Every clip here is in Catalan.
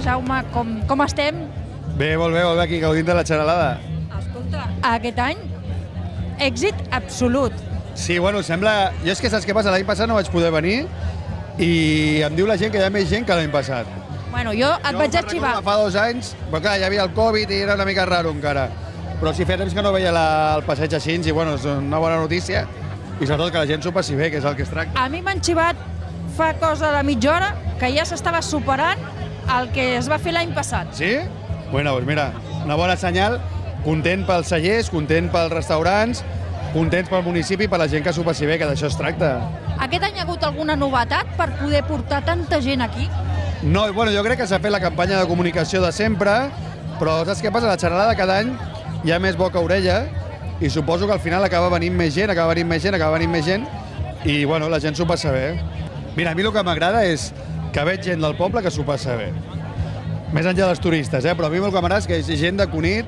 Jaume, com estem? Bé, molt bé, aquí gaudint de la xaralada. Escolta, aquest any, èxit absolut. Sí, bueno, sembla... Jo és que saps què passa? L'any passat no vaig poder venir i em diu la gent que hi ha més gent que l'any passat. Bueno, jo et vaig arxivar. Fa 2 anys, però clar, hi havia el Covid i era una mica raro encara. Però sí, feia temps que no veia el passeig així i bueno, és una bona notícia i sobretot que la gent s'ho passi bé, que és el que es tracta. A mi m'han xivat fa cosa de mitja hora que ja s'estava superant el que es va fer l'any passat. Sí? Bueno, doncs mira, una bona senyal, content pels cellers, content pels restaurants, contents pel municipi i per la gent que s'ho passi bé, que d'això es tracta. Aquest any ha hagut alguna novetat per poder portar tanta gent aquí? No, bueno, jo crec que s'ha fet la campanya de comunicació de sempre, però saps què passa? La xerrada cada any hi ha més boca a orella i suposo que al final acaba venint més gent i bueno, la gent s'ho passa bé. Mira, a mi el que m'agrada és que veig gent del poble que s'ho passa bé. Més enllà dels turistes, però a mi el que m'agrada és que hi ha gent de Cunit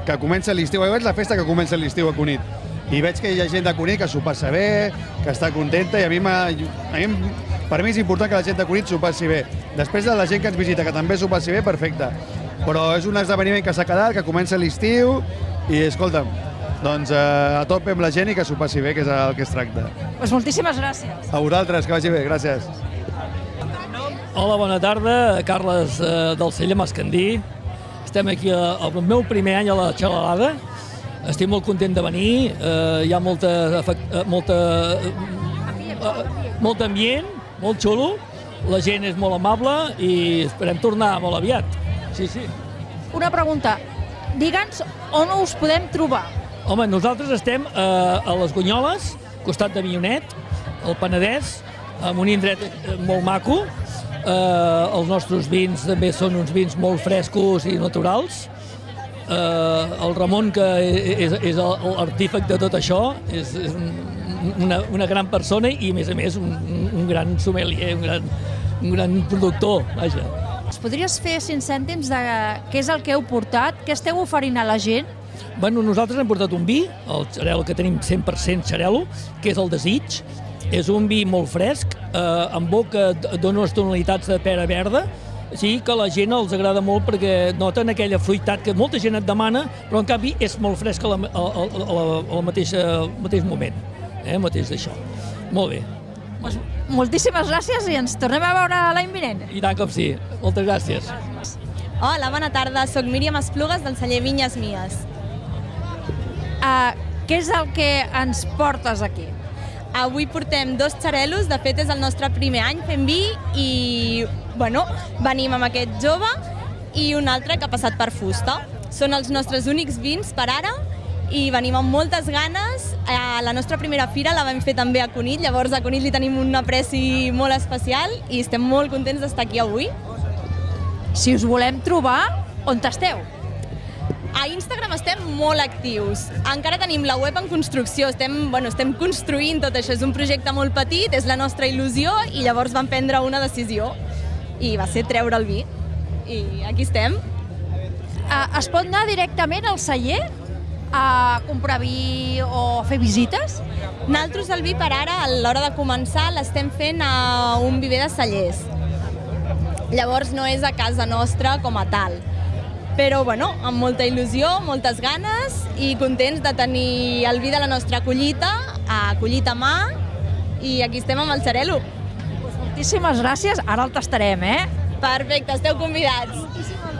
que comença l'estiu. Jo veig la festa que comença l'estiu a Cunit i veig que hi ha gent de Cunit que s'ho passa bé, que està contenta i per mi és important que la gent de Cunit s'ho passi bé. Després de la gent que ens visita, que també s'ho passi bé, perfecte. Però és un esdeveniment que s'ha quedat, que comença l'estiu i, escolta'm, doncs a tope amb la gent i que s'ho passi bé, que és el que es tracta. Doncs moltíssimes gràcies. A vosaltres, que vagi bé, gràcies. Hola, bona tarda, Carles del Celler Mascandí. Estem aquí al meu primer any a la xalalada. Estic molt content de venir, hi ha molt ambient, molt xulo, la gent és molt amable i esperem tornar molt aviat. Sí, sí. Una pregunta, digue'ns on us podem trobar? Home, nosaltres estem a les Gunyoles, costat d'Avinyonet, al Penedès, en un indret molt maco. Els nostres vins també són uns vins molt frescos i naturals. El Ramon, que és l'artífex de tot això, és una gran persona i, a més, un gran sommelier, un gran productor, vaja. Ens podries fer 5 cèntims de què és el que heu portat, què esteu oferint a la gent? Bueno, nosaltres hem portat un vi, el xarel·lo, que tenim 100% xarel·lo, que és el Desig. És un vi molt fresc, amb boca dona unes tonalitats de pera verda, sí que a la gent els agrada molt perquè noten aquella fruitat que molta gent et demana, però en canvi és molt fresc al mateix moment, mateix d'això. Molt bé. Doncs moltíssimes gràcies i ens tornem a veure l'any vinent. I tant com sí. Moltes gràcies. Hola, bona tarda. Soc Míriam Esplugues del celler Vinyes Mies. Què és el que ens portes aquí? Avui portem 2 xarel·los, de fet és el nostre primer any fent vi i, bueno, venim amb aquest jove i un altre que ha passat per fusta. Són els nostres únics vins per ara i venim amb moltes ganes. La nostra primera fira la vam fer també a Cunit, llavors a Cunit li tenim un apreci molt especial i estem molt contents d'estar aquí avui. Si us volem trobar, on esteu? A Instagram estem molt actius. Encara tenim la web en construcció, estem construint tot això. És un projecte molt petit, és la nostra il·lusió i llavors vam prendre una decisió i va ser treure el vi. I aquí estem. Es pot anar directament al celler a comprar vi o fer visites? Nosaltres el vi per ara, a l'hora de començar, l'estem fent a un viver de cellers. Llavors no és a casa nostra com a tal. Però, bueno, amb molta il·lusió, moltes ganes i contents de tenir el vi de la nostra collita, a collita a mà, i aquí estem amb el xarel·lo. Moltíssimes gràcies, ara el tastarem, Perfecte, esteu convidats.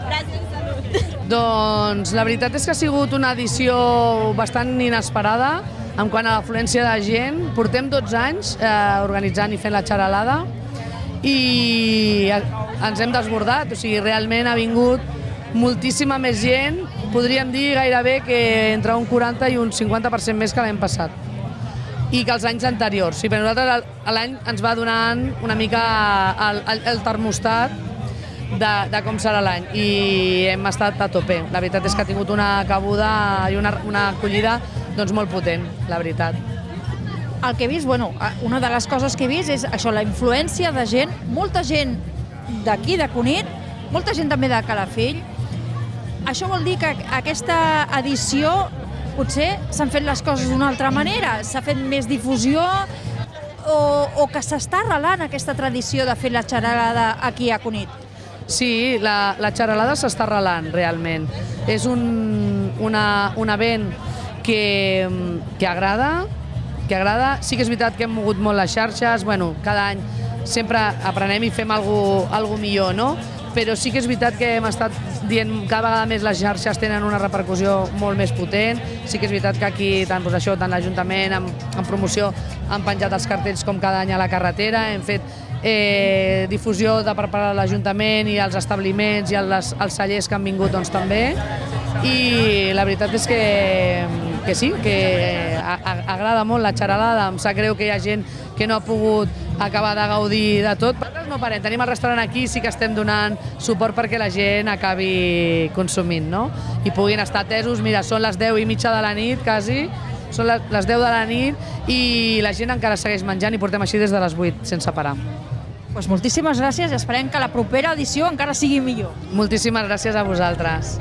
Gràcies, salut. Doncs la veritat és que ha sigut una edició bastant inesperada en quant a l'afluència de gent. Portem 12 anys organitzant i fent la xaralada i ens hem desbordat, o sigui, realment ha vingut moltíssima més gent, podríem dir gairebé que entre un 40 i un 50% més que l'any passat i que els anys anteriors. Sí, per nosaltres l'any ens va donant una mica el termostat de com serà l'any i hem estat a tope. La veritat és que ha tingut una cabuda i una acollida doncs, molt potent, la veritat. El que he vist, una de les coses que he vist és això, la influència de gent, molta gent d'aquí, de Cunit, molta gent també de Calafell. Això vol dir que aquesta edició potser s'han fet les coses d'una altra manera, s'ha fet més difusió o que s'està arrelant aquesta tradició de fer la xaralada aquí a Cunit? Sí, la xaralada s'està arrelant, realment. És un event que agrada, Sí que és veritat que hem mogut molt les xarxes, bueno, cada any sempre aprenem i fem alguna millor, no? Però sí que és veritat que hem estat dient cada vegada més les xarxes tenen una repercussió molt més potent. Sí que és veritat que aquí tant l'Ajuntament en promoció han penjat els cartells com cada any a la carretera, hem fet difusió de per part de l'Ajuntament i els establiments i els cellers que han vingut doncs, també. I la veritat és que sí, que agrada molt la xaralada. Em sap greu que hi ha gent que no ha pogut acabar de gaudir de tot. Nosaltres no parem, tenim el restaurant aquí i sí que estem donant suport perquè la gent acabi consumint, no? I puguin estar atesos. Mira, són les 10:30 de la nit, quasi, són les 10 de la nit i la gent encara segueix menjant i portem així des de les 8, sense parar. Moltíssimes gràcies i esperem que la propera edició encara sigui millor. Moltíssimes gràcies a vosaltres.